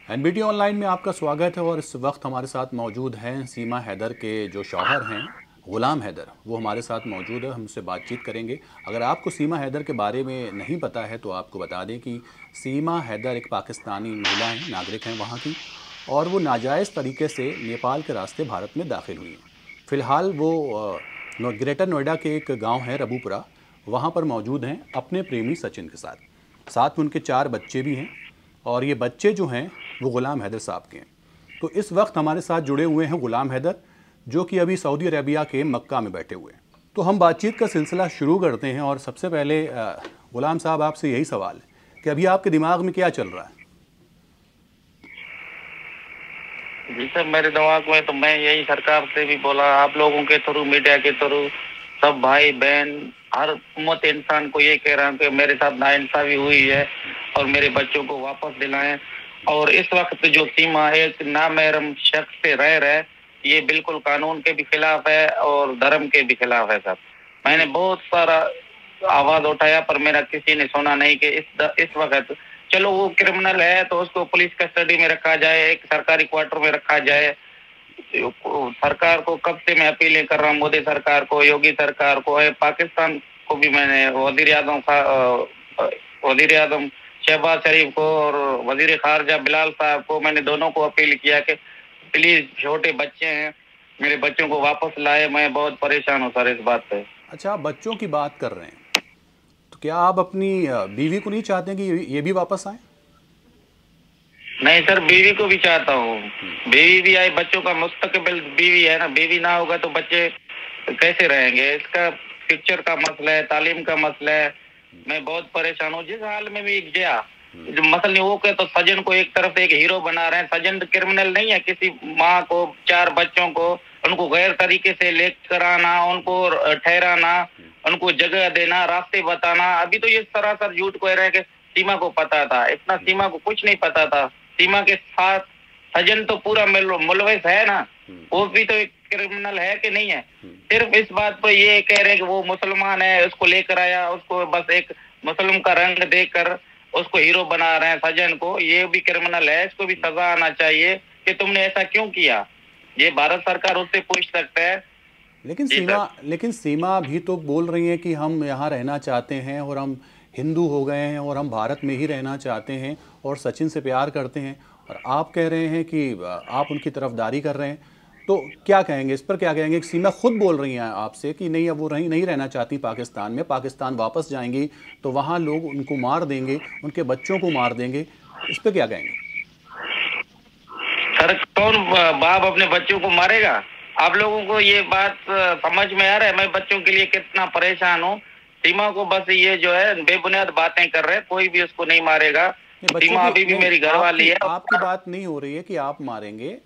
NBT online में आपका स्वागत है। और इस वक्त हमारे साथ मौजूद हैं सीमा हैदर के जो शौहर हैं ग़ुलाम हैदर, वो हमारे साथ मौजूद है, हमसे बातचीत करेंगे। अगर आपको सीमा हैदर के बारे में नहीं पता है तो आपको बता दें कि सीमा हैदर एक पाकिस्तानी महिला हैं, नागरिक हैं वहाँ की, और वो नाजायज़ तरीके से नेपाल के रास्ते भारत में दाखिल हुई हैं। फ़िलहाल वो ग्रेटर नोएडा के एक गाँव है रबूपुरा, वहाँ पर मौजूद हैं अपने प्रेमी सचिन के साथ। साथ में उनके 4 बच्चे भी हैं, और ये बच्चे जो हैं वो ग़ुलाम हैदर साहब के हैं। तो इस वक्त हमारे साथ जुड़े हुए हैं ग़ुलाम हैदर, जो कि अभी सऊदी अरेबिया के मक्का में बैठे हुए हैं। तो हम बातचीत का सिलसिला शुरू करते हैं, और सबसे पहले ग़ुलाम साहब आपसे यही सवाल है कि अभी आपके दिमाग में क्या चल रहा है? जी सर, मेरे दिमाग में तो मैं यही सरकार से भी बोला, आप लोगों के थ्रू, मीडिया के थ्रू, सब भाई बहन, हर उम्मत इंसान को ये कह रहा हूँ कि मेरे साथ नाइंसाफी हुई है और मेरे बच्चों को वापस दिलाएं। और इस वक्त जो सीमा एक नामहरम शख्स से रह रहा है, ये बिल्कुल कानून के भी खिलाफ है और धर्म के भी खिलाफ है। सर, मैंने बहुत सारा आवाज उठाया पर मेरा किसी ने सुना नहीं कि इस वक्त चलो वो क्रिमिनल है तो उसको पुलिस कस्टडी में रखा जाए, एक सरकारी क्वार्टर में रखा जाए। सरकार को कब से मैं अपीलें कर रहा हूँ, मोदी सरकार को, योगी सरकार को, पाकिस्तान को भी मैंने वजीर आजम शहबाज शरीफ को और वजीर खारजा बिलाल साहब को, मैंने दोनों को अपील किया कि प्लीज, छोटे बच्चे हैं, मेरे बच्चों को वापस लाए। मैं बहुत परेशान हूँ सर इस बात पे। अच्छा, आप बच्चों की बात कर रहे हैं, तो क्या आप अपनी बीवी को नहीं चाहते कि ये भी वापस आए? नहीं सर, बीवी को भी चाहता हूँ, बीवी भी आए, बच्चों का मुस्तकबिल बीवी है ना, बीवी ना होगा तो बच्चे कैसे रहेंगे? इसका फ्यूचर का मसला है, तालीम का मसला है। मैं बहुत परेशान हूँ। जिस हाल में भी गया, जो मसला वो के तो सजन को एक तरफ एक हीरो बना रहे हैं। सजन क्रिमिनल नहीं है। किसी माँ को, 4 बच्चों को, उनको गैर तरीके से लेकर आना, उनको ठहराना, उनको जगह देना, रास्ते बताना। अभी तो ये सरासर झूठ कह रहे हैं कि सीमा को पता था। इतना सीमा को कुछ नहीं पता था। सीमा के साथ सजन तो पूरा मुलविस है ना, वो भी तो एक क्रिमिनल है कि नहीं है? सिर्फ इस बात पर ये कह रहे हैं कि वो मुसलमान है, उसको लेकर आया, उसको बस एक मुस्लिम का रंग देकर उसको हीरो बना रहे हैं। सजन को, ये भी क्रिमिनल है, इसको भी सजा आना चाहिए कि तुमने ऐसा क्यों किया। ये भारत सरकार उससे पूछ सकता है। लेकिन सीमा भी तो बोल रही है कि हम यहाँ रहना चाहते हैं, और हम हिंदू हो गए हैं, और हम भारत में ही रहना चाहते हैं, और सचिन से प्यार करते हैं। और आप कह रहे हैं कि आप उनकी तरफदारी कर रहे हैं। तो क्या कहेंगे इस पर, क्या कहेंगे? सीमा खुद बोल रही हैं आपसे कि नहीं, अब वो नहीं रहना चाहती पाकिस्तान में, पाकिस्तान वापस जाएंगी तो वहाँ लोग उनको मार देंगे, उनके बच्चों को मार देंगे। इस पर क्या कहेंगे? सर, कौन बाप अपने बच्चों को मारेगा? आप लोगों को ये बात समझ में आ रहा है मैं बच्चों के लिए कितना परेशान हूँ? सीमा को बस ये जो है बेबुनियाद बातें कर रहे हैं, कोई भी उसको नहीं मारेगा। सीमा अभी भी मेरी घरवाली है। आपकी बात नहीं हो रही है कि आप मारेंगे।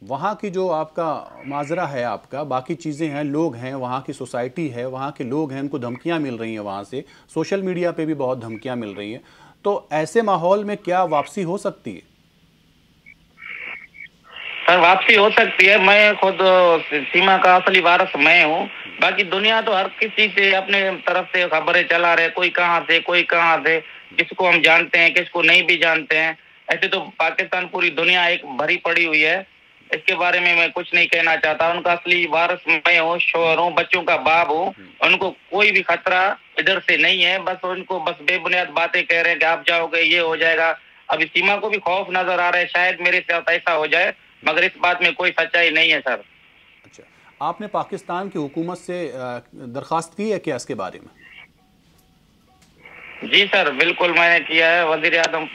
वहाँ की जो आपका माजरा है, आपका बाकी चीज़ें हैं, लोग हैं, वहाँ की सोसाइटी है, वहाँ के लोग हैं, उनको धमकियाँ मिल रही हैं, वहाँ से सोशल मीडिया पे भी बहुत धमकियाँ मिल रही हैं। तो ऐसे माहौल में क्या वापसी हो सकती है? सर, वापसी हो सकती है। मैं खुद सीमा का असली वारिस मैं हूँ। बाकी दुनिया तो हर किसी से अपने तरफ से खबरें चला रहे, कोई कहाँ से, कोई कहाँ से, किसको हम जानते हैं, किसको नहीं भी जानते हैं। ऐसे तो पाकिस्तान, पूरी दुनिया एक भरी पड़ी हुई है। इसके बारे में मैं कुछ नहीं कहना चाहता। उनका असली वारिस मैं हूँ, शोहर हूँ, बच्चों का बाप हूँ। उनको कोई भी खतरा इधर से नहीं है। बस उनको बस बेबुनियाद बातें कह रहे हैं कि आप जाओगे, ये हो जाएगा। अभी सीमा को भी खौफ नजर आ रहा है, शायद मेरे साथ ऐसा हो जाए, मगर इस बात में कोई सच्चाई नहीं है सर। अच्छा, आपने पाकिस्तान की हुकूमत से दरख्वास्त की है क्या इसके बारे में? जी सर, बिल्कुल मैंने किया है। वजीर आजम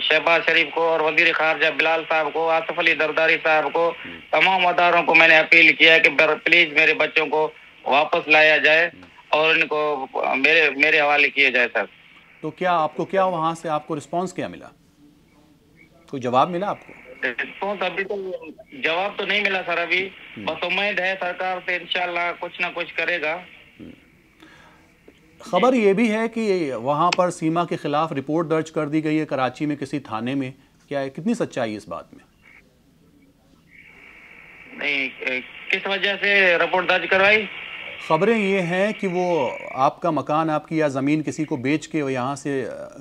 शहबाज शरीफ को और वजीर खारजा बिलाल साहब को, आसिफ अली जरदारी साहब को, तमाम अदारों को मैंने अपील किया है कि प्लीज मेरे बच्चों को वापस लाया जाए और इनको मेरे मेरे हवाले किए जाए सर। तो क्या वहाँ से आपको रिस्पांस क्या मिला? कोई जवाब मिला आपको? रिस्पॉन्स अभी तो, जवाब तो नहीं मिला सर अभी। बस उम्मीद है सरकार से इंशाल्लाह कुछ ना कुछ करेगा। खबर ये भी है कि वहाँ पर सीमा के खिलाफ रिपोर्ट दर्ज कर दी गई है कराची में किसी थाने में। क्या है, कितनी सच्चाई है इस बात में? नहीं, किस वजह से रिपोर्ट दर्ज करवाई? खबरें ये हैं कि वो आपका मकान, आपकी या ज़मीन किसी को बेच के वो यहाँ से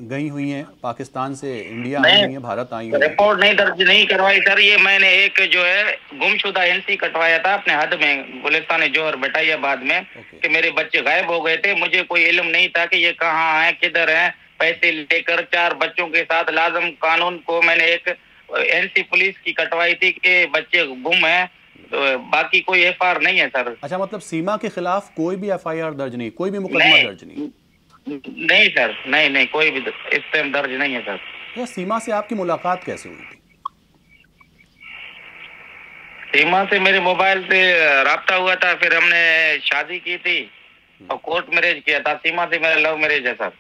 गई हुई हैं, पाकिस्तान से इंडिया आई नहीं, हुई हैं, भारत आई हुई हैं। रिपोर्ट नहीं दर्ज नहीं करवाई सर। ये मैंने एक जो है गुमशुदा एनसी कटवाया था अपने हद में, गुलिस्तान जोहर बटाइयाबाद में, कि मेरे बच्चे गायब हो गए थे। मुझे कोई इल्म नहीं था कि ये कहाँ है, किधर है। पैसे लेकर 4 बच्चों के साथ लाजम कानून को मैंने एक एनसी पुलिस की कटवाई थी कि बच्चे गुम है। तो बाकी कोई एफआईआर नहीं है सर। अच्छा, मतलब सीमा के खिलाफ कोई भी एफआईआर दर्ज नहीं, कोई भी मुकदमा दर्ज नहीं? नहीं सर, नहीं नहीं, कोई भी इस टाइम दर्ज नहीं है सर। या सीमा से आपकी मुलाकात कैसे हुई थी? सीमा से मेरे मोबाइल से राब्ता हुआ था, फिर हमने शादी की थी और कोर्ट मैरिज किया था। सीमा से मेरा लव मैरिज है सर।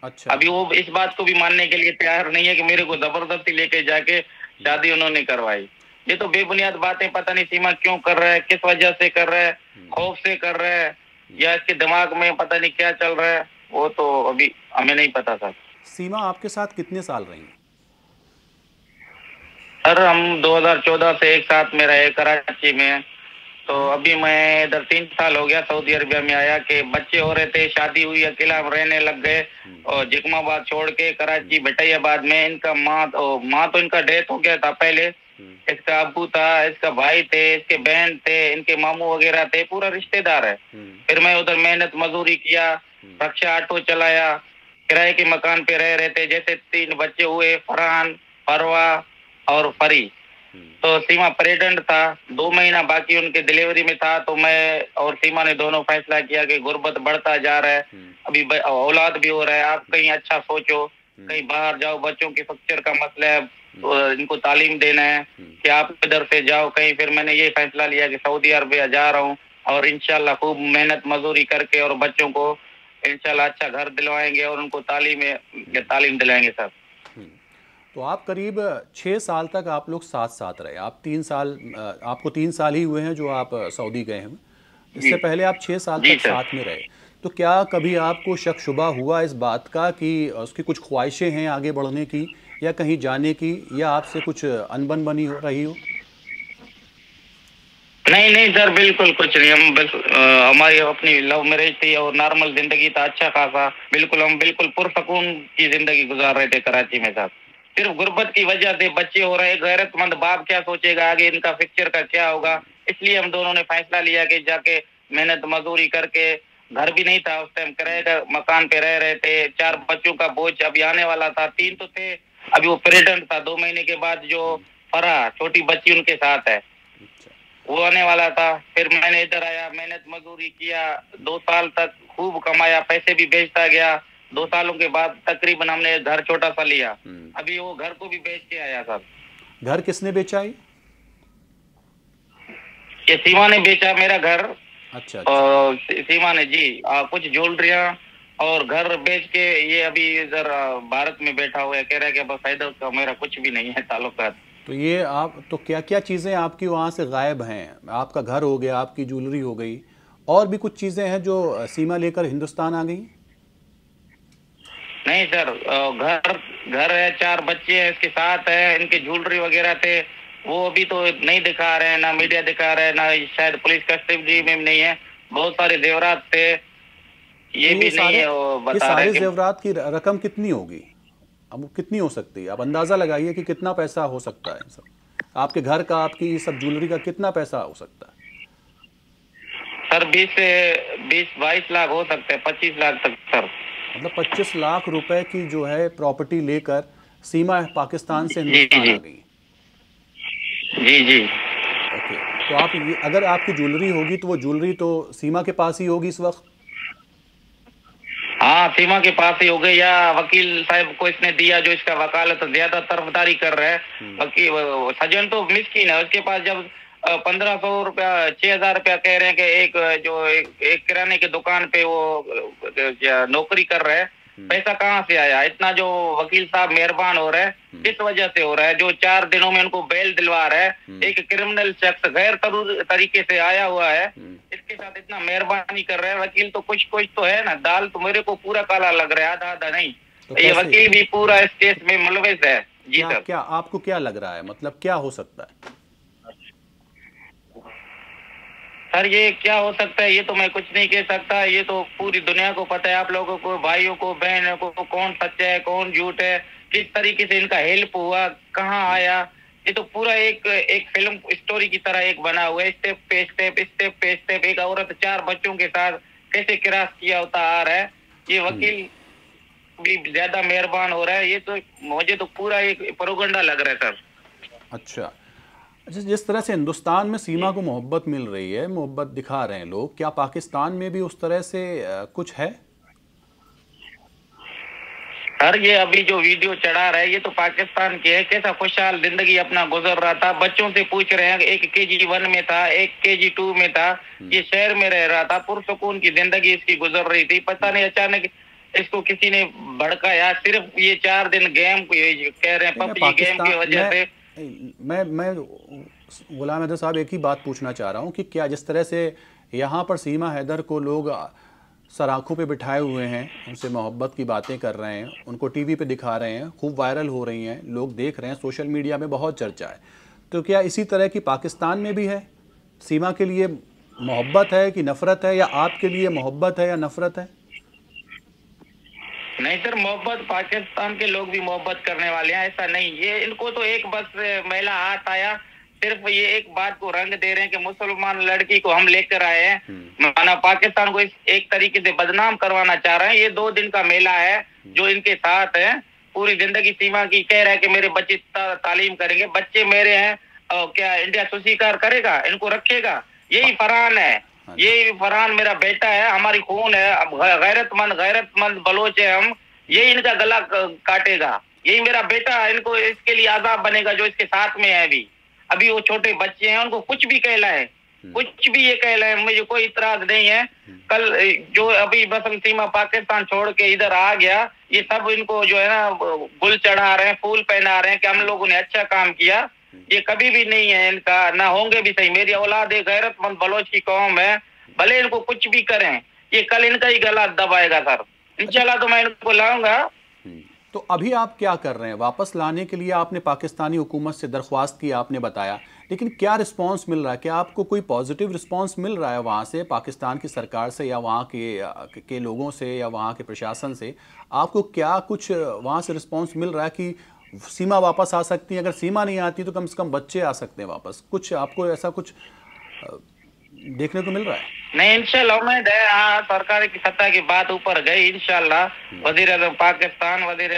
अच्छा। अभी वो इस बात को भी मानने के लिए तैयार नहीं है कि मेरे को जबरदस्ती लेके जाके शादी उन्होंने करवाई। ये तो बेबुनियाद बातें, पता नहीं सीमा क्यों कर रहा है, किस वजह से कर रहा है, खौफ से कर रहा है या इसके दिमाग में पता नहीं क्या चल रहा है, वो तो अभी हमें नहीं पता सर। सीमा आपके साथ कितने साल रही? सर हम 2014 से एक साथ में रहे कराची में। तो अभी मैं इधर 3 साल हो गया सऊदी अरबिया में आया कि बच्चे हो रहे थे, शादी हुई, अकेला हम रहने लग गए और जिकमाबाद छोड़ के कराची बटाइयाबाद में। इनका माँ तो इनका डेथ हो गया था पहले। इसका अब्बू था, इसका भाई थे, इसके बहन थे, इनके मामू वगैरह थे, पूरा रिश्तेदार है। फिर मैं उधर मेहनत मजदूरी किया, रक्षा ऑटो चलाया, किराए के मकान पे रह रहे थे। जैसे 3 बच्चे हुए, फरहान, फरवा और फरी। तो सीमा प्रेग्नेंट था, 2 महीना बाकी उनके डिलीवरी में था। तो मैं और सीमा ने दोनों फैसला किया कि गुर्बत बढ़ता जा रहा है, अभी औलाद भी हो रहा है, आप कहीं अच्छा सोचो, कहीं बाहर जाओ, बच्चों के फ्यूचर का मसला है, इनको तालीम देना है कि आप इधर से जाओ कहीं। फिर मैंने ये फैसला लिया कि सऊदी अरबिया जा रहा हूँ और इंशाल्लाह खूब मेहनत मजदूरी करके और बच्चों को इंशाल्लाह अच्छा घर दिलवाएंगे और उनको तालीम दिलाएंगे सर। तो आप करीब 6 साल तक आप लोग साथ साथ रहे। आप 3 साल, आपको 3 साल ही हुए हैं जो आप सऊदी गए हैं। इससे पहले आप 6 साल तक साथ में रहे। तो क्या कभी आपको शक शुबा हुआ इस बात का कि उसकी कुछ ख्वाहिशें हैं आगे बढ़ने की या कहीं जाने की, या आपसे कुछ अनबन बनी हो रही हो? नहीं नहीं सर, बिल्कुल कुछ नहीं। हम बस हमारी अपनी लव मैरिज थी और नॉर्मल जिंदगी था, अच्छा खासा। हम बिल्कुल पुरसकून की जिंदगी गुजार रहे थे कराची में साहब। सिर्फ गुर्बत की वजह से बच्चे हो रहे, गैरतमंद बाप क्या सोचेगा आगे, इनका फ्यूचर का क्या होगा। इसलिए हम दोनों ने फैसला लिया कि जाके मेहनत मजदूरी करके, घर भी नहीं था उस टाइम, किराए का मकान पे रह रहे थे। 4 बच्चों का बोझ अभी आने वाला था, 3 तो थे, अभी वो प्रेग्नेंट था। 2 महीने के बाद जो फरा छोटी बच्ची उनके साथ है, वो आने वाला था। फिर मैंने इधर आया, मेहनत मजदूरी किया, 2 साल तक खूब कमाया, पैसे भी बेचता गया। 2 सालों के बाद तकरीबन हमने घर छोटा सा लिया। अभी वो घर को भी बेच के आया सर। घर किसने बेचा? ये सीमा ने बेचा मेरा घर। अच्छा। और सीमा ने जी कुछ ज्वेलरिया और घर बेच के ये अभी इधर भारत में बैठा हुआ है, कह रहा है कि बस फायदा उसका मेरा कुछ भी नहीं है ताल्लुकात। तो ये आप तो क्या क्या चीज़ें आपकी वहाँ से गायब हैं? आपका घर हो गया, आपकी ज्वेलरी हो गई, और भी कुछ चीज़ें हैं जो सीमा लेकर हिंदुस्तान आ गई? नहीं सर, घर है, 4 बच्चे हैं इसके साथ है, इनके ज्वेलरी वगैरह थे, वो अभी तो नहीं दिखा रहे हैं, ना मीडिया दिखा रहे हैं, ना शायद पुलिस कस्टडी में नहीं है। बहुत सारे जेवरात थे, ये भी नहीं है। वो ये बता सारे रहे जेवरात की रकम कितनी होगी? अब कितनी हो सकती है? आप अंदाज़ा लगाइए कि कितना पैसा हो सकता है सब, आपके घर का, आपकी सब ज्वेलरी का कितना पैसा हो सकता है? सर 20 से 22 लाख हो सकते हैं, 25 लाख तक सर। मतलब 25 लाख रुपए की जो है प्रॉपर्टी लेकर सीमा पाकिस्तान से हिंदुस्तान आ गई। जी जी। ओके, तो आप अगर आपकी ज्वेलरी होगी तो वो ज्वेलरी तो सीमा के पास ही होगी इस वक्त? हाँ, सीमा के पास ही हो गई, या वकील साहब को इसने दिया जो इसका वकालत ज्यादा तरफदारी कर रहा है। वकील सजन तो मिस्कीन है, उसके पास जब 1500 रुपया 6000 रुपया कह रहे हैं कि एक किराने की दुकान पे वो नौकरी कर रहा है, पैसा कहाँ से आया? इतना जो वकील साहब मेहरबान हो रहा है, इस वजह से हो रहा है। जो 4 दिनों में उनको बेल दिलवा रहा है, एक क्रिमिनल शख्स गैर तरीके से आया हुआ है, इसके साथ इतना मेहरबानी कर रहा है। वकील तो कुछ तो है ना, दाल तो मेरे को पूरा काला लग रहा है, आधा आधा नहीं। तो ये वकील भी पूरा इस केस में मुलविस है। जी सर। क्या आपको क्या लग रहा है, मतलब क्या हो सकता है? सर ये क्या हो सकता है, ये तो मैं कुछ नहीं कह सकता। ये तो पूरी दुनिया को पता है, आप लोगों को, भाइयों को, बहनों को, कौन सच्चा है कौन झूठ है, किस तरीके से इनका हेल्प हुआ, कहाँ आया। ये तो पूरा एक एक फिल्म स्टोरी की तरह एक बना हुआ है, स्टेप पे स्टेप, स्टेप पे स्टेप। एक औरत 4 बच्चों के साथ कैसे क्रॉस किया होता आ रहा है। ये वकील भी ज्यादा मेहरबान हो रहा है। ये तो मुझे तो पूरा एक प्रोपगेंडा लग रहा है सर। अच्छा, जिस तरह से हिंदुस्तान में सीमा जी को मोहब्बत मिल रही है, मोहब्बत दिखा रहे हैं लोग, क्या पाकिस्तान में भी उस तरह से कुछ है? सर ये अभी जो वीडियो चढ़ा रहा है ये तो पाकिस्तान की है। कैसा खुशहाल जिंदगी अपना गुजर रहा था। बच्चों से पूछ रहे हैं, एक KG1 में था, एक KG2 में था, ये शहर में रह रहा था, पुरसुकून की जिंदगी इसकी गुजर रही थी। पता नहीं अचानक इसको किसी ने भड़काया। सिर्फ ये 4 दिन गेम कह रहे हैं, नहीं, मैं PUBG गेम की पाकिस्तान वजह से। मैं गुलाम हैदर साहब एक ही बात पूछना चाह रहा हूँ कि क्या जिस तरह से यहाँ पर सीमा हैदर को लोग सराखों पे बिठाए हुए हैं, उनसे मोहब्बत की बातें कर रहे हैं, उनको टीवी पे दिखा रहे हैं, खूब वायरल हो रही हैं, लोग देख रहे हैं, सोशल मीडिया में बहुत चर्चा है, तो क्या इसी तरह की पाकिस्तान में भी है? सीमा के लिए मोहब्बत है कि नफ़रत है, या आपके लिए मोहब्बत है या नफ़रत है? नहीं सर, मोहब्बत पाकिस्तान के लोग भी मोहब्बत करने वाले हैं, ऐसा नहीं। ये इनको तो एक बस महिला हाथ आया, सिर्फ ये एक बात को रंग दे रहे हैं कि मुसलमान लड़की को हम लेकर आए हैं, माना पाकिस्तान को एक तरीके से बदनाम करवाना चाह रहे हैं। ये 2 दिन का मेला है जो इनके साथ है। पूरी जिंदगी सीमा की कह रहा है कि मेरे बच्चे तालीम करेंगे। बच्चे मेरे हैं और क्या इंडिया स्वीकार करेगा, इनको रखेगा? यही फरहान है, ये फरहान मेरा बेटा है, हमारी खून है, अब गैरतमंद बलोच है हम। ये इनका गला काटेगा, यही मेरा बेटा है। इनको इसके लिए आजाद बनेगा जो इसके साथ में है। अभी अभी वो छोटे बच्चे हैं, उनको कुछ भी कहलाए, कुछ भी ये कहलाए, मुझे कोई इतराज नहीं है। कल जो अभी बसम सीमा पाकिस्तान छोड़ के इधर आ गया, ये सब इनको जो है ना गुल चढ़ा रहे हैं, फूल पहना रहे हैं कि हम लोगों ने अच्छा काम किया। ये कभी भी नहीं है इनका, ना होंगे भी सही। मेरी औलाद एक गैरतमंद बलोच की कौम है, भले इनको कुछ भी करें, ये कल इनका ही गला दबाएगा सर। इंशाल्लाह तो मैं इनको लाऊंगा। तो अभी आप क्या कर रहे हैं? वापस लाने के लिए आपने पाकिस्तानी हुकूमत से दरख्वास्त की, आपने बताया, लेकिन क्या रिस्पांस मिल रहा है? क्या आपको कोई पॉजिटिव रिस्पांस मिल रहा है वहाँ से, पाकिस्तान की सरकार से, या वहाँ के लोगों से, या वहाँ के प्रशासन से? आपको क्या कुछ वहाँ से रिस्पांस मिल रहा है कि सीमा वापस आ सकती है? अगर सीमा नहीं आती तो कम से कम बच्चे आ सकते हैं वापस। कुछ आपको ऐसा कुछ देखने को मिल रहा है? नहीं, इंशाल्लाह उम्मीद है। हाँ, सरकार की सत्ता की बात ऊपर गई इंशाल्लाह। वजीर आज़म पाकिस्तान, वजीर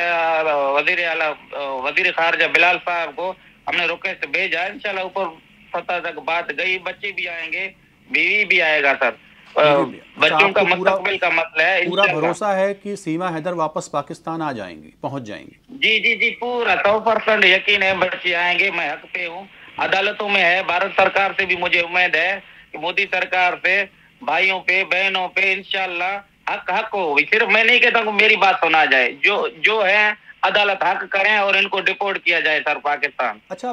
खारजा बिलाल साहब को हमने रुके से भेजा। इंशाल्लाह ऊपर सत्ता तक बात गई, बच्चे भी आएंगे, बीवी भी आएगा सर। बच्चों का मुस्तकबिल का मसला है। पूरा भरोसा है कि सीमा हैदर वापस पाकिस्तान आ जाएंगी, पहुंच जाएंगी? जी जी जी, पूरा 100% यकीन है, बच्चे आएंगे। मैं हक पे हूँ, अदालतों में है। भारत सरकार से भी मुझे उम्मीद है कि मोदी सरकार से भाइयों पे बहनों पे इंशाल्लाह हक हो। सिर्फ मैं नहीं कहता हूँ मेरी बात सुना जाए, जो है अदालत हक करें और इनको डिपोर्ट किया जाए सर पाकिस्तान। अच्छा,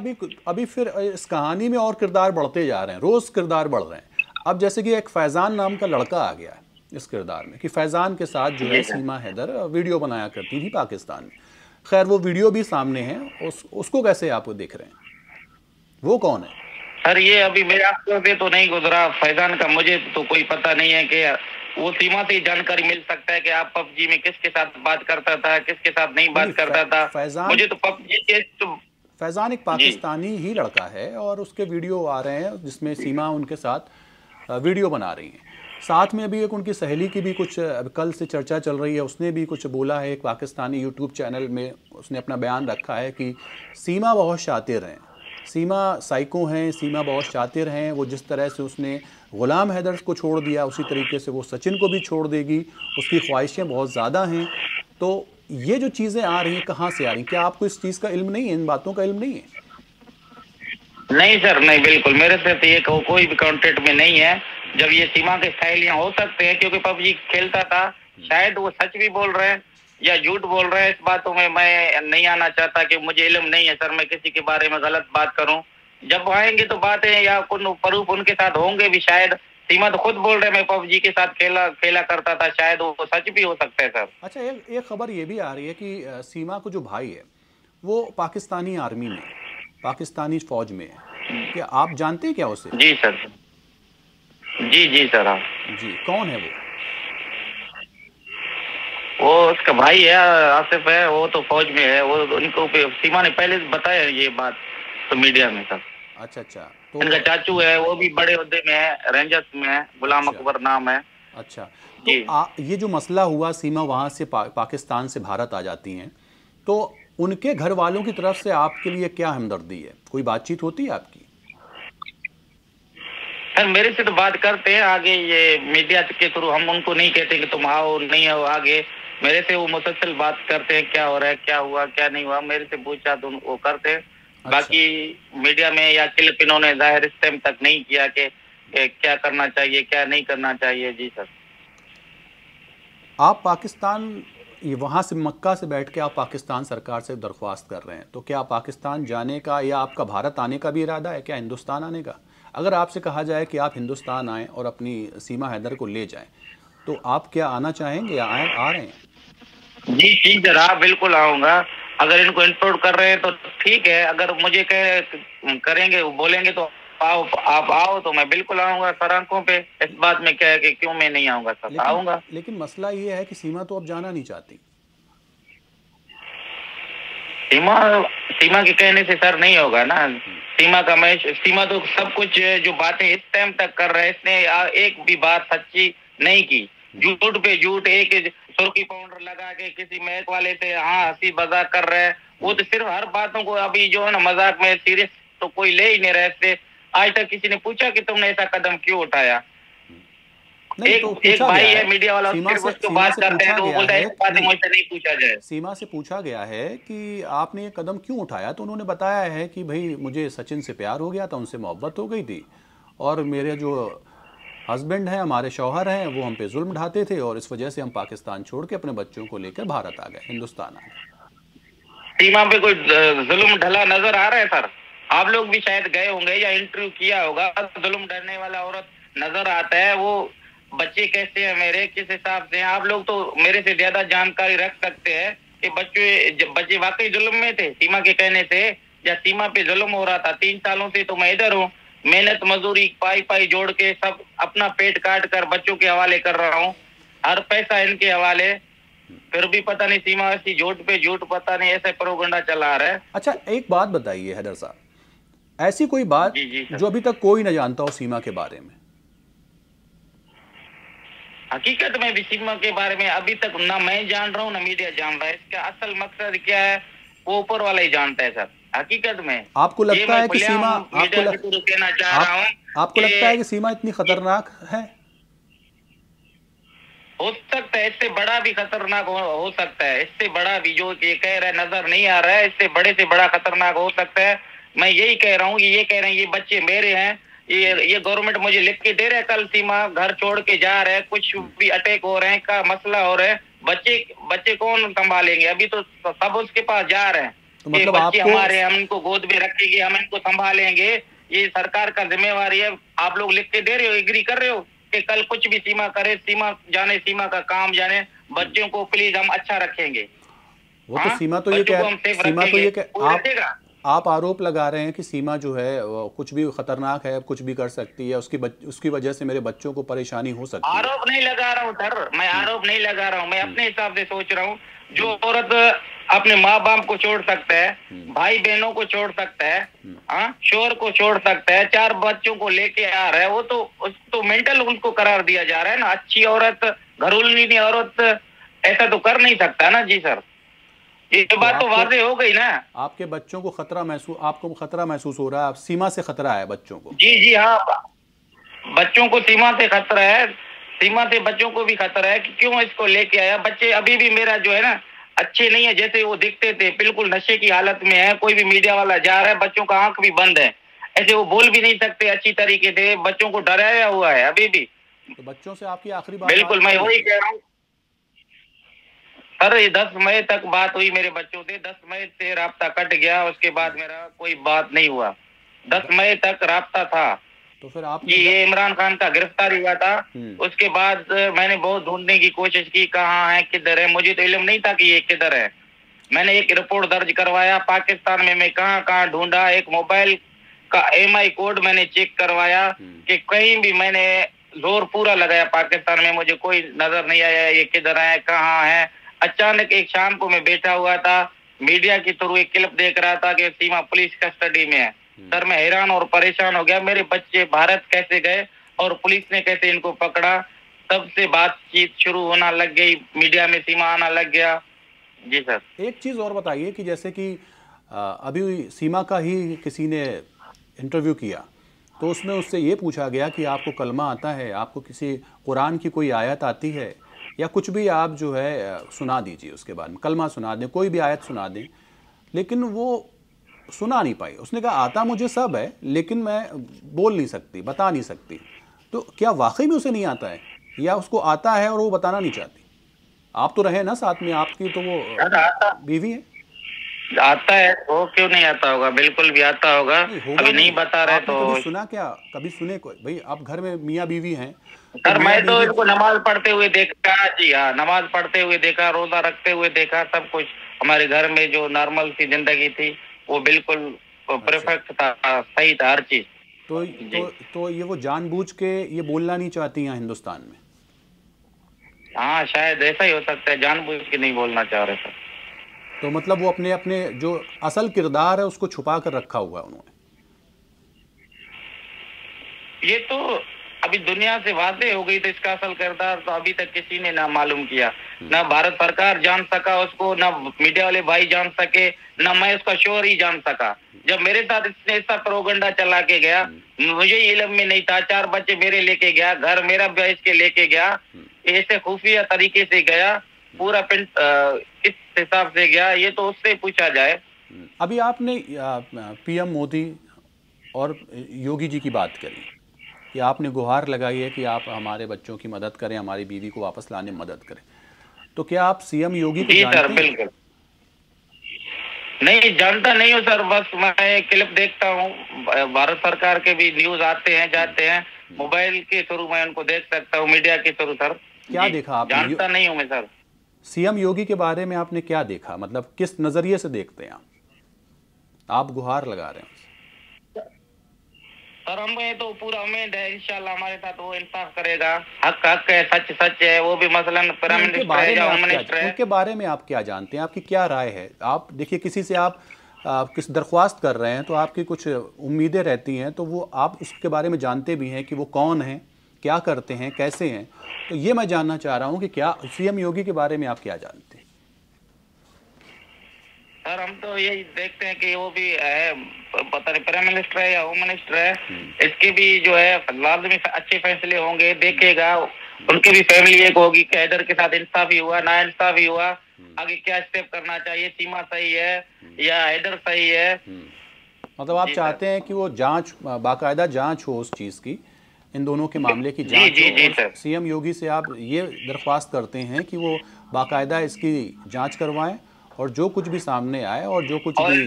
अभी फिर इस कहानी में और किरदार बढ़ते जा रहे हैं, रोज किरदार बढ़ रहे हैं। अब जैसे कि एक फैज़ान नाम का लड़का आ गया है इस किरदार में, कि फैज़ान के साथ जो है सीमा हैदर वीडियो बनाया करती थी पाकिस्तान में। खैर वो वीडियो भी सामने है, उसको कैसे आप देख रहे हैं? वो कौन है? सर ये अभी मेरे आंखों से तो नहीं गुजरा फैजान का, मुझे तो कोई पता नहीं है कि वो सीमा से जानकारी मिल सकता है कि आप PUBG में किसके साथ बात करता था, किसके साथ नहीं बात करता था। मुझे तो PUBG के फैज़ान एक पाकिस्तानी ही लड़का है और उसके वीडियो आ रहे हैं जिसमें सीमा उनके साथ वीडियो बना रही हैं। साथ में अभी एक उनकी सहेली की भी कुछ कल से चर्चा चल रही है, उसने भी कुछ बोला है। एक पाकिस्तानी यूट्यूब चैनल में उसने अपना बयान रखा है कि सीमा बहुत शातिर हैं, सीमा साइको हैं, सीमा बहुत शातिर हैं। वो जिस तरह से उसने गुलाम हैदर को छोड़ दिया, उसी तरीके से वो सचिन को भी छोड़ देगी। उसकी ख्वाहिशें बहुत ज़्यादा हैं। तो ये जो चीज़ें आ रही हैं, कहाँ से आ रही हैं? क्या आपको इस चीज़ का इल्म नहीं है, इन बातों का इल्म नहीं है? नहीं सर, नहीं, बिल्कुल मेरे से तो ये कोई भी कॉन्टेक्ट में नहीं है। जब ये सीमा के सहेलियां हो सकते हैं, क्योंकि PUBG खेलता था, शायद वो सच भी बोल रहे हैं या झूठ बोल रहे हैं। इस बातों में मैं नहीं आना चाहता कि मुझे इल्म नहीं है सर, मैं किसी के बारे में गलत बात करूं। जब आएंगे तो बातें या प्रूफ उनके साथ होंगे भी। शायद सीमा तो खुद बोल रहे मैं PUBG के साथ खेला करता था, शायद वो सच भी हो सकता है सर। अच्छा, एक खबर ये भी आ रही है कि सीमा को जो भाई है वो पाकिस्तानी आर्मी में, पाकिस्तानी फौज में है। क्या आप जानते हैं क्या उसे? जी सर, जी जी सर। हाँ। जी, कौन है वो? वो उसका भाई है, आसिफ है, वो तो फौज में है। वो उनको सीमा ने पहले बताया ये बात तो मीडिया में सर। अच्छा अच्छा। इनका तो चाचू है, वो भी बड़े ओहदे में है, रेंजर्स में है, गुलाम अच्छा अकबर नाम है। अच्छा। तो जी। ये जो मसला हुआ, सीमा वहाँ से पाकिस्तान से भारत आ जाती हैं, तो उनके घर वालों की तरफ से आपके लिए क्या हमदर्दी है? कोई बातचीत होती है आपकी? सर मेरे से तो बात करते हैं आगे, ये मीडिया के थ्रू। हम उनको नहीं कहते कि तुम आओ नहीं आओ आगे। मेरे से वो मुसलसल बात करते हैं, क्या हो रहा है, क्या हुआ, क्या नहीं हुआ, मेरे से पूछा तो वो करते हैं। अच्छा। बाकी मीडिया में या क्लिप इन्होंने जाहिर इस टाइम तक नहीं किया कि क्या करना चाहिए क्या नहीं करना चाहिए। जी सर। आप पाकिस्तान, ये वहाँ से मक्का से बैठ के आप पाकिस्तान सरकार से दरख्वास्त कर रहे हैं, तो क्या पाकिस्तान जाने का या आपका भारत आने का भी इरादा है क्या, हिंदुस्तान आने का? अगर आपसे कहा जाए कि आप हिंदुस्तान आएँ और अपनी सीमा हैदर को ले जाएं, तो आप क्या आना चाहेंगे या आ रहे हैं? जी ठीक है, हाँ बिल्कुल आऊंगा। अगर इनको इंपोर्ट कर रहे हैं तो ठीक है, अगर मुझे करेंगे बोलेंगे तो आओ, आप आओ तो मैं बिल्कुल आऊंगा सर आंखों पे। इस बात में क्या है कि क्यों मैं नहीं आऊंगा सर, लेकिन आऊंगा। लेकिन मसला ये है कि सीमा तो अब जाना नहीं चाहती। सीमा सीमा के कहने से सर नहीं होगा ना। सीमा का मैं, सीमा तो सब कुछ जो बातें इस टाइम तक कर रहा है, इसने एक भी बात सच्ची नहीं की। झूठ पे झूठ, एक सुर्खी पाउडर लगा के किसी महक वाले से हाँ हंसी मजाक कर रहे हैं। वो तो सिर्फ हर बातों को अभी जो है ना मजाक में, सीरियस तो कोई ले ही नहीं रहे थे। आज तक किसी ने पूछा कि तुमने ऐसा कदम क्यों उठाया? नहीं, तो एक एक पूछा भाई गया है है, मीडिया वाला, सिर्फ उसको बात करते हैं पूछा तो वो गया बोलता है है, ऐसी बातें नहीं, मुझसे नहीं पूछा जाए। सीमा से पूछा गया है कि आपने ये कदम क्यों उठाया, तो उन्होंने बताया है कि भाई मुझे सचिन से प्यार हो गया था, उनसे मोहब्बत हो गई थी, और मेरे जो हस्बैंड हैं, हमारे शौहर हैं, वो हम पे जुल्म ढाते थे, और इस वजह से हम पाकिस्तान छोड़ के अपने बच्चों को लेकर भारत आ गए, हिंदुस्तान आ गए। सीमा पे कोई जुल्म ढला नजर आ रहा है सर? आप लोग भी शायद गए होंगे या इंटरव्यू किया होगा, जुल्म ढलने वाला औरत नजर आता है। वो बच्चे कैसे हैं मेरे, किस हिसाब से हैं, आप लोग तो मेरे से ज्यादा जानकारी रख सकते हैं कि बच्चे वाकई जुल्म में थे सीमा के कहने से, या सीमा पे जुल्म हो रहा था। 3 सालों से तो मैं इधर हूँ, मेहनत मजदूरी पाई पाई जोड़ के सब अपना पेट काट कर बच्चों के हवाले कर रहा हूँ, हर पैसा इनके हवाले। फिर भी पता नहीं सीमा ऐसी झूठ पे झूठ, पता नहीं ऐसे प्रोगंडा चला रहा है। अच्छा, एक बात बताइए हैदर साहब, ऐसी कोई बात जी जी सर। जो अभी तक कोई न जानता हो सीमा के बारे में? हकीकत में भी सीमा के बारे में अभी तक ना मैं जान रहा हूँ ना मीडिया जान रहा है। इसका असल मकसद क्या है वो ऊपर वाला ही जानता है सर। हकीकत में आपको ये लगता मैं है कि सीमा, खुलेआम मीडिया के थ्रू कहना चाह रहा हूँ आपको लगता है कि कि सीमा इतनी खतरनाक है? हो सकता है इससे बड़ा भी खतरनाक हो सकता है। इससे बड़ा भी जो ये कह रहा है नजर नहीं आ रहा है, इससे बड़े से बड़ा खतरनाक हो सकता है। मैं यही कह रहा हूँ कि ये कह रहे हैं ये बच्चे मेरे हैं, ये गवर्नमेंट मुझे लिख के दे रहा है, कल सीमा घर छोड़ के जा रहे हैं, कुछ भी अटैक हो रहे हैं का मसला हो रहा है, बच्चे बच्चे कौन संभालेंगे? अभी तो सब उसके पास जा रहे हैं तो कि मतलब बच्चे आपको, हमारे, हम इनको गोद में रखेंगे, हम इनको संभालेंगे, ये सरकार का जिम्मेवारी है। आप लोग लिख के दे रहे हो, एग्री कर रहे हो कि कल कुछ भी सीमा करे, सीमा जाने, सीमा का काम जाने, बच्चों को प्लीज हम अच्छा रखेंगे। वो तो हाँ, सीमा तो ये बच्चों को कह हम सेफ सीमा तो रखेंगे, ये कह कोई रखेगा? आप आरोप लगा रहे हैं कि सीमा जो है वो कुछ भी खतरनाक है, कुछ भी कर सकती है, उसकी वजह से मेरे बच्चों को परेशानी हो सकती है। आरोप नहीं लगा रहा हूँ सर, मैं हम्म, आरोप नहीं लगा रहा हूँ, मैं हम्म, अपने हिसाब से सोच रहा हूँ। जो हम्म, औरत अपने माँ बाप को छोड़ सकता है, हम्म, भाई बहनों को छोड़ सकता है, हम्म। हाँ शोहर को छोड़ सकता है, 4 बच्चों को लेके आ रहा है, वो तो उसको मेंटल उनको करार दिया जा रहा है ना। अच्छी औरत, घरोलनी औरत ऐसा तो कर नहीं सकता ना। जी सर, ये तो बात तो वाजे हो गई ना। आपके बच्चों को आपको खतरा महसूस हो रहा है, सीमा से खतरा है बच्चों को? जी जी हाँ, बच्चों को सीमा से खतरा है, सीमा से बच्चों को भी खतरा है कि क्यों इसको लेके आया। बच्चे अभी भी मेरा जो है ना अच्छे नहीं है, जैसे वो दिखते थे बिल्कुल नशे की हालत में है। कोई भी मीडिया वाला जा रहा है, बच्चों का आंख भी बंद है, ऐसे वो बोल भी नहीं सकते अच्छी तरीके से, बच्चों को डराया हुआ है अभी भी। तो बच्चों से आपकी आखिरी बात बिल्कुल मैं कब हुई वही थी? कह रहा हूँ सर, ये 10 मई तक बात हुई मेरे बच्चों से, 10 मई से राब्ता कट गया, उसके बाद मेरा कोई बात नहीं हुआ। दस द- मई तक राब्ता था। तो फिर जी, आपने ये इमरान खान का गिरफ्तारी हुआ था। हम्म, उसके बाद मैंने बहुत ढूंढने की कोशिश की, कहाँ है, किधर है, मुझे तो इल्म नहीं था कि ये किधर है। मैंने एक रिपोर्ट दर्ज करवाया पाकिस्तान में, मैं कहाँ कहाँ ढूंढा, एक मोबाइल का MI कोड मैंने चेक करवाया हम्म, कि कहीं भी मैंने जोर पूरा लगाया पाकिस्तान में, मुझे कोई नजर नहीं आया ये किधर है कहाँ है। अचानक एक शाम को मैं बैठा हुआ था, मीडिया के थ्रू एक क्लिप देख रहा था कि सीमा पुलिस कस्टडी में है। सर मैं हैरान और परेशान हो गया, मेरे बच्चे भारत कैसे गए और पुलिस ने कैसे इनको पकड़ा। तब से बातचीत शुरू होना लग गई, मीडिया में सीमा आना लग गया। जी सर। एक चीज़ और बताइए कि जैसे कि अभी सीमा का ही किसी ने इंटरव्यू किया तो उसमें उससे ये पूछा गया कि आपको कलमा आता है, आपको किसी कुरान की कोई आयत आती है, या कुछ भी आप जो है सुना दीजिए, उसके बाद में कलमा सुना दें, कोई भी आयत सुना दें। लेकिन वो सुना नहीं पाई। उसने कहा आता मुझे सब है लेकिन मैं बोल नहीं सकती, बता नहीं सकती। तो क्या वाकई में उसे नहीं आता है या उसको आता है और वो बताना नहीं चाहती? आप तो रहे ना साथ में, आपकी तो वो बीवी है। आता है, वो क्यों नहीं आता होगा, बिल्कुल भी आता होगा। अभी नहीं बता रहे तो कभी सुना क्या, कभी सुने कोई? भाई आप घर में मियाँ बीवी हैं। सर मैं तो इनको नमाज पढ़ते हुए देखा। जी हाँ, नमाज पढ़ते हुए देखा, रोजा रखते हुए देखा, सब कुछ हमारे घर में जो नॉर्मल सी जिंदगी थी वो बिल्कुल परफेक्ट था, सही था हर चीज। तो ये वो जानबूझ के ये बोलना नहीं चाहती हैं हिंदुस्तान में? हाँ शायद ऐसा ही हो सकता है, जानबूझ के नहीं बोलना चाह रहे सर। तो मतलब वो अपने अपने जो असल किरदार है उसको छुपा कर रखा हुआ है उन्होंने। ये तो अभी दुनिया से वादे हो गई, तो इसका असल किरदार तो अभी तक किसी ने ना मालूम किया, ना भारत सरकार जान सका उसको, ना मीडिया वाले भाई जान सके, ना मैं उसका शोर ही जान सका। जब मेरे साथ इसने ऐसा प्रोगंडा चला के गया, मुझे इल्म में नहीं था, 4 बच्चे मेरे लेके गया, घर मेरा बेच के लेके गया, ऐसे खुफिया तरीके से गया, पूरा पिंड किस हिसाब से गया ये तो उससे पूछा जाए। अभी आपने पीएम मोदी और योगी जी की बात करी कि आपने गुहार लगाई है कि आप हमारे बच्चों की मदद करें, हमारी बीवी को वापस लाने में मदद करें। तो क्या आप सीएम योगी को जानते हैं? सर बिल्कुल नहीं जानता नहीं हूँ सर, बस मैं क्लिप देखता हूँ, भारत सरकार के भी न्यूज आते हैं जाते हैं, मोबाइल के थ्रू मैं उनको देख सकता हूँ, मीडिया के थ्रू। सर क्या देखा आपने? जानता नहीं हूँ मैं सर। सीएम योगी के बारे में आपने क्या देखा, मतलब किस नजरिए से देखते हैं आप गुहार लगा रहे हैं? सर हमें तो पूरा उम्मीद है इंशाल्लाह हमारे साथ वो इंसाफ करेगा। हक हक है, सच सच है, वो भी मसलन प्राइम मिनिस्टर है या होम मिनिस्टर है। उनके बारे में आप क्या जानते हैं, आपकी क्या राय है? आप देखिए किसी से आप किस दरख्वास्त कर रहे हैं तो आपकी कुछ उम्मीदें रहती हैं, तो वो आप उसके बारे में जानते भी हैं कि वो कौन है, क्या करते हैं, कैसे हैं। तो ये मैं जानना चाह रहा हूँ कि क्या सीएम योगी के बारे में आप क्या जानते हैं? सर हम तो यही देखते हैं कि वो भी है, पता नहीं प्राइम मिनिस्टर है या होम मिनिस्टर है, इसके भी जो है लाजमी अच्छे फैसले होंगे, देखेगा। उनकी भी फैमिली एक होगी कि हैदर के साथ इंसाफी हुआ, ना इंसाफी हुआ, आगे क्या स्टेप करना चाहिए, सीमा सही है या हैदर सही है। मतलब आप चाहते हैं कि वो जांच, बाकायदा जांच हो उस चीज़ की, इन दोनों के मामले की जांच हो। सीएम योगी से आप ये दरख्वास्त करते हैं कि वो बाकायदा इसकी जांच करवाएं और जो कुछ भी सामने आए और जो कुछ भी।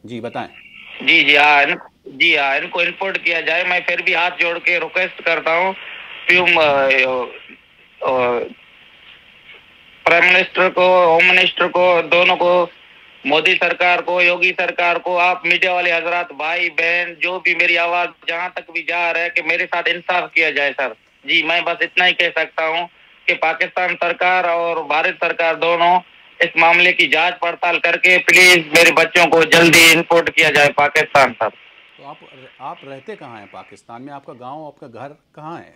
जी बताएं। जी हाँ, इनको इनपुट किया जाए। मैं फिर भी हाथ जोड़ के रिक्वेस्ट करता हूँ प्राइम मिनिस्टर को, होम मिनिस्टर को, दोनों को, मोदी सरकार को, योगी सरकार को, आप मीडिया वाले हजरात, भाई बहन, जो भी मेरी आवाज जहां तक भी जा रहा है कि मेरे साथ इंसाफ किया जाए सर। जी मैं बस इतना ही कह सकता हूं कि पाकिस्तान सरकार और भारत सरकार दोनों इस मामले की जांच पड़ताल करके प्लीज मेरे बच्चों को जल्दी इंपोर्ट किया जाए पाकिस्तान सर। तो आप रहते कहाँ हैं पाकिस्तान में? आपका गांव, आपका घर कहाँ है?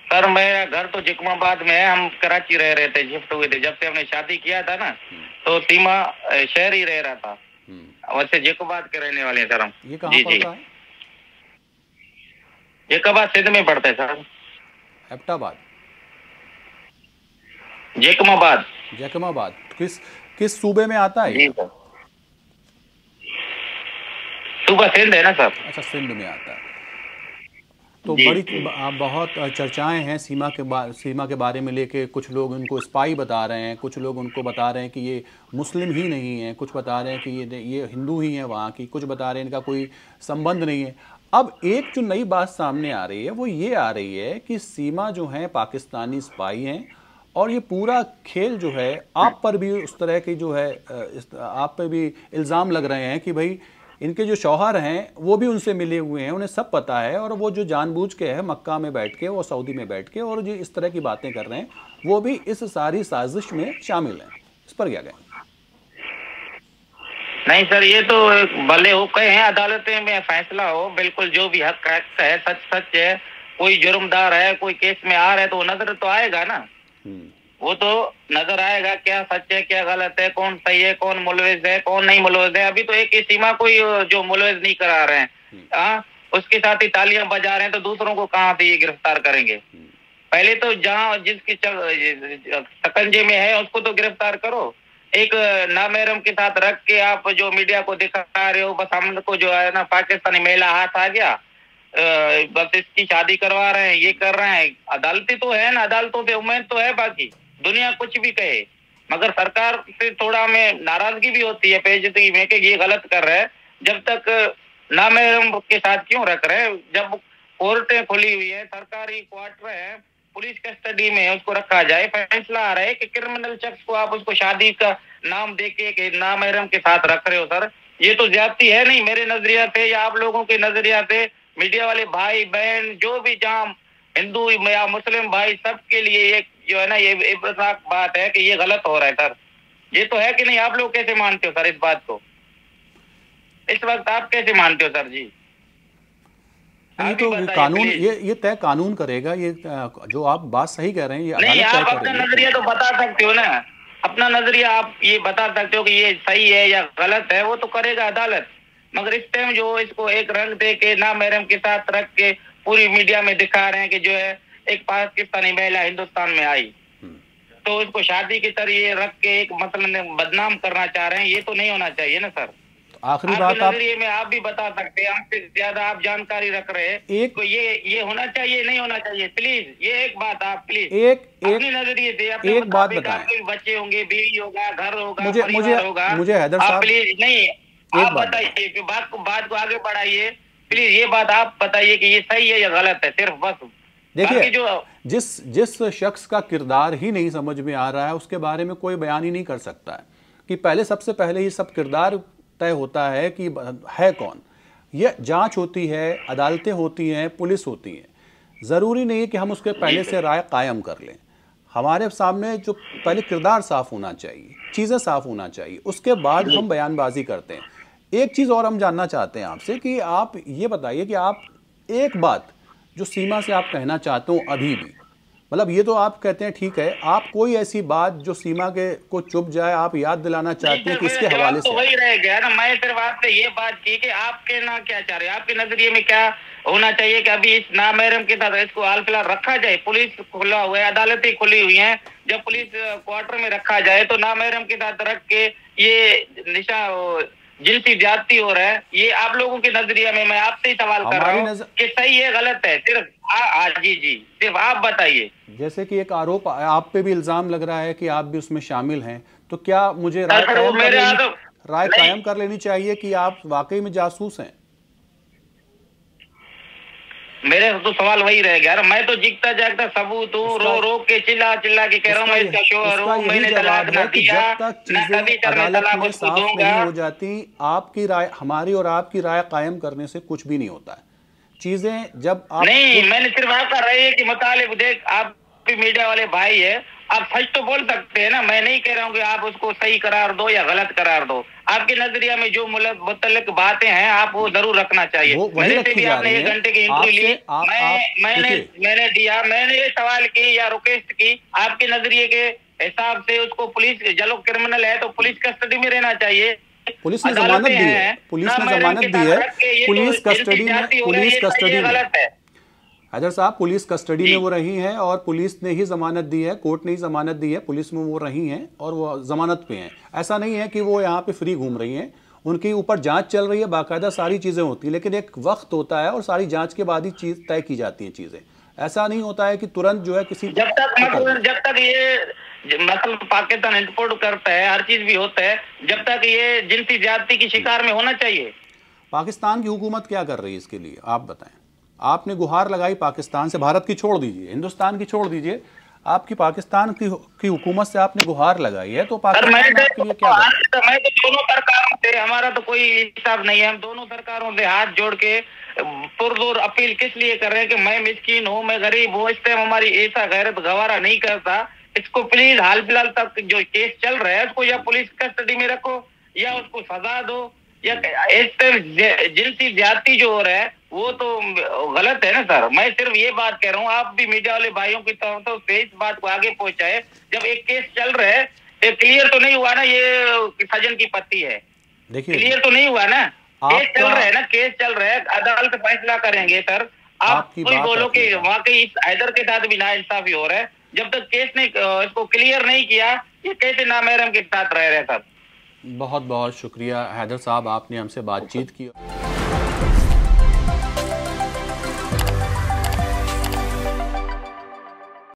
सर मेरा घर तो जिकमाबाद में है, हम कराची रह रहे थे, शिफ्ट हुए थे जब से हमने शादी किया था ना, तो सीमा शहर ही रह रहा था, वैसे जिकमाबाद के रहने वाले हैं सर हम। ये कहाँ पड़ता है? जिकमाबाद सिंध में पड़ता है सर। एबटाबाद, जैकमाबाद किस सूबे में आता है? जी सर, सूबा सिंध है ना सर। अच्छा, सिंध में आता है। तो बड़ी बहुत चर्चाएं हैं सीमा के बारे में लेके। कुछ लोग उनको स्पाई बता रहे हैं, कुछ लोग उनको बता रहे हैं कि ये मुस्लिम ही नहीं है, कुछ बता रहे हैं कि ये हिंदू ही हैं वहाँ की, कुछ बता रहे हैं इनका कोई संबंध नहीं है। अब एक जो नई बात सामने आ रही है वो ये आ रही है कि सीमा जो है पाकिस्तानी स्पाई हैं, और ये पूरा खेल जो है आप पर भी उस तरह की जो है आप पर भी इल्ज़ाम लग रहे हैं कि भाई इनके जो शौहर हैं वो भी उनसे मिले हुए हैं, उन्हें सब पता है, और वो जो जानबूझ के है मक्का में बैठ के और सऊदी में बैठ के और जो इस तरह की बातें कर रहे हैं, वो भी इस सारी साजिश में शामिल हैं। इस पर क्या कहें? नहीं सर, ये तो भले हो कहे हैं अदालतें में फैसला हो, बिल्कुल जो भी हक है, सच सच है। कोई जुर्मदार है, कोई केस में आ रहा है तो वो नजर तो आएगा ना, वो तो नजर आएगा क्या सच है क्या गलत है, कौन सही है कौन मुलविज है कौन नहीं मुलविज है। अभी तो एक ही सीमा कोई जो मुलविज नहीं करा रहे हैं, उसके साथ ही तालियां बजा रहे हैं, तो दूसरों को कहाँ से ये गिरफ्तार करेंगे? पहले तो जहाँ जिसकी शकंजे में है उसको तो गिरफ्तार करो। एक नामहरम के साथ रख के आप जो मीडिया को दिखा रहे हो, बस हमको जो है ना पाकिस्तानी महिला हाथ आ गया, बस इसकी शादी करवा रहे हैं, ये कर रहे हैं। अदालती तो है ना, अदालतों से उम्मीद तो है, बाकी दुनिया कुछ भी कहे, मगर सरकार से थोड़ा में नाराजगी भी होती है पेशगी में कि ये गलत कर रहे हैं। जब तक नामहरम के साथ क्यों रख रहे हैं? जब कोर्टें खुली हुई है, सरकारी क्वार्टर है, पुलिस कस्टडी में है, उसको रखा जाए। फैसला आ रहा है कि क्रिमिनल शख्स को आप उसको शादी का नाम देके कि नामहरम के साथ रख रहे हो सर, ये तो ज्यादती है नहीं मेरे नजरिया से या आप लोगों के नजरिया से। मीडिया वाले भाई बहन जो भी जहाँ हिंदू या मुस्लिम भाई सबके लिए एक जो है ना ये इब्तनाक बात है कि ये गलत हो रहा है सर। ये तो है कि नहीं? आप लोग कैसे मानते हो सर इस बात को? इस वक्त आप कैसे मानते हो सर जी? ये तो कानून ये तय कानून करेगा। ये जो आप बात सही कह रहे हैं, ये नहीं, आप अपना नजरिया तो बता सकते हो ना, अपना नजरिया आप ये बता सकते हो कि ये सही है या गलत है, वो तो करेगा अदालत। मगर इस टाइम जो इसको एक रंग दे के नामहरम के साथ रख के पूरी मीडिया में दिखा रहे हैं कि जो है एक पाकिस्तानी महिला हिंदुस्तान में आई तो उसको शादी की तरह रख के एक मतलब बदनाम करना चाह रहे हैं, ये तो नहीं होना चाहिए ना सर। आखिरी बात नजरिए में आप भी बता सकते हैं, आपसे ज्यादा आप जानकारी रख रहे हैं, एक तो ये होना चाहिए नहीं होना चाहिए, प्लीज ये एक बात आप प्लीज अपने नजरिए से एक बात बताएं। बच्चे होंगे, बीवी होगा, घर होगा, मुझे हैदर साहब प्लीज नहीं आप बताइए, बात को आगे बढ़ाइए प्लीज। ये बात आप बताइए कि ये सही है या गलत है, सिर्फ बस। देखिए जो जिस शख्स का किरदार ही नहीं समझ में आ रहा है उसके बारे में कोई बयान ही नहीं कर सकता है कि सबसे पहले ये सब किरदार तय होता है कि है कौन। ये जांच होती है, अदालतें होती हैं, पुलिस होती है, ज़रूरी नहीं है कि हम उसके पहले से राय कायम कर लें। हमारे सामने जो पहले किरदार साफ होना चाहिए, चीज़ें साफ होना चाहिए, उसके बाद हम बयानबाजी करते हैं। एक चीज़ और हम जानना चाहते हैं आपसे कि आप ये बताइए कि आप एक बात जो सीमा से आप कहना चाहते हो अभी भी, मतलब ये तो आप कहते हैं ठीक है, आप कोई ऐसी बात जो सीमा के को चुप जाए आप याद दिलाना चाहते हैं कि इसके हवाले से? तो वही रह गया ना, मैं सिर्फ आपसे ये बात की कि आपके ना क्या चाह रहे हैं, आपके नजरिए में क्या होना चाहिए कि अभी इस नामहरम के साथ इसको हाल फिलहाल रखा जाए? पुलिस खुला हुआ है, अदालतें खुली हुई हैं, जब पुलिस क्वार्टर में रखा जाए तो नामहरम के साथ रख के ये निशा जिनसी ज्यादती हो रहा है, ये आप लोगों के नजरिया में मैं आपसे ही सवाल कर रहा हूँ कि सही है गलत है, सिर्फ जी सिर्फ आप बताइए। जैसे कि एक आरोप आप पे भी इल्जाम लग रहा है कि आप भी उसमें शामिल हैं, तो क्या मुझे राय कायम कर लेनी चाहिए कि आप वाकई में जासूस हैं? मेरे तो सवाल वही रह गया, मैं तो जीता जागता सबूत हूँ, रो के चिल्ला के कह रहा हूँ मैं इसका शोहर हूँ, मैंने तलाक ना दिया, जब तक चीजें अदालत में साफ नहीं हो जाती, आपकी राय, हमारी और आपकी राय कायम करने से कुछ भी नहीं होता है। चीजें जब आप नहीं, मैंने सिर्फ आपका रही है कि मुतालिब देख, आप भी मीडिया वाले भाई है, आप सच तो बोल सकते हैं ना, मैं नहीं कह रहा हूँ कि आप उसको सही करार दो या गलत करार दो। आपके नजरिया में जो मुतल्लिक बातें हैं आप वो जरूर रखना चाहिए। मेरे से भी आपने 1 घंटे की इंटरव्यू ली, मैंने दिया, मैंने ये सवाल की या रिक्वेस्ट की, आपके नजरिए के हिसाब से उसको पुलिस चलो क्रिमिनल है तो पुलिस कस्टडी में रहना चाहिए, पुलिस ने जमानत दी है, पुलिस ने जमानत दी है, पुलिस कस्टडी में गलत है। हैदर साहब पुलिस कस्टडी में वो रही हैं और पुलिस ने ही जमानत दी है, कोर्ट ने ही जमानत दी है, पुलिस में वो रही हैं और वो जमानत पे हैं। ऐसा नहीं है कि वो यहाँ पे फ्री घूम रही हैं, उनके ऊपर जांच चल रही है, बाकायदा सारी चीज़ें होती हैं, लेकिन एक वक्त होता है और सारी जांच के बाद ही चीज़ तय की जाती हैं चीज़ें। ऐसा नहीं होता है कि तुरंत जो है किसी जब तक ये मतलब पाकिस्तान इंपोर्ट करता है, हर चीज भी होता है, जब तक ये जिनसी ज्यादती की शिकार में होना चाहिए। पाकिस्तान की हुकूमत क्या कर रही है इसके लिए आप बताएं? आपने गुहार लगाई पाकिस्तान से, भारत की छोड़ दीजिए, हिंदुस्तान की छोड़ दीजिए, आपकी पाकिस्तान की हुकूमत से आपने गुहार लगाई है, तो सर पाकिस्तान मैं आपके लिए क्या करे? मैं तो दोनों सरकारों से, हमारा तो कोई हिसाब नहीं है, हम दोनों सरकारों से हाथ जोड़ के पुरजोर अपील किस लिए कर रहे हैं कि मैं मिस्कीन हूँ, मैं गरीब हूँ, इस टाइम हमारी ऐसा गैरत गवारा नहीं करता। इसको प्लीज हाल फिलहाल तक जो केस चल रहा है उसको या पुलिस कस्टडी में रखो या उसको सजा दो, या इस टाइम जिनसी ज्यादती जो हो रहा है वो तो गलत है ना सर। मैं सिर्फ ये बात कह रहा हूँ, आप भी मीडिया वाले भाइयों की तरफ से इस बात को आगे पहुंचाए। जब एक केस चल रहा है, ये क्लियर तो नहीं हुआ ना ये सजन की पत्ती है, देखिए, क्लियर तो नहीं हुआ ना, केस चल आपका रहा है ना, केस चल रहा है, अदालत फैसला करेंगे सर। आप आपकी कोई बात बोलो रखने कि का वाकई इस हैदर के साथ भी नाइंसाफी हो रहा है, जब तक केस ने इसको क्लियर नहीं किया, ये कैसे नामहरम के साथ रह रहे सर। बहुत बहुत शुक्रिया हैदर साहब, आपने हमसे बातचीत की।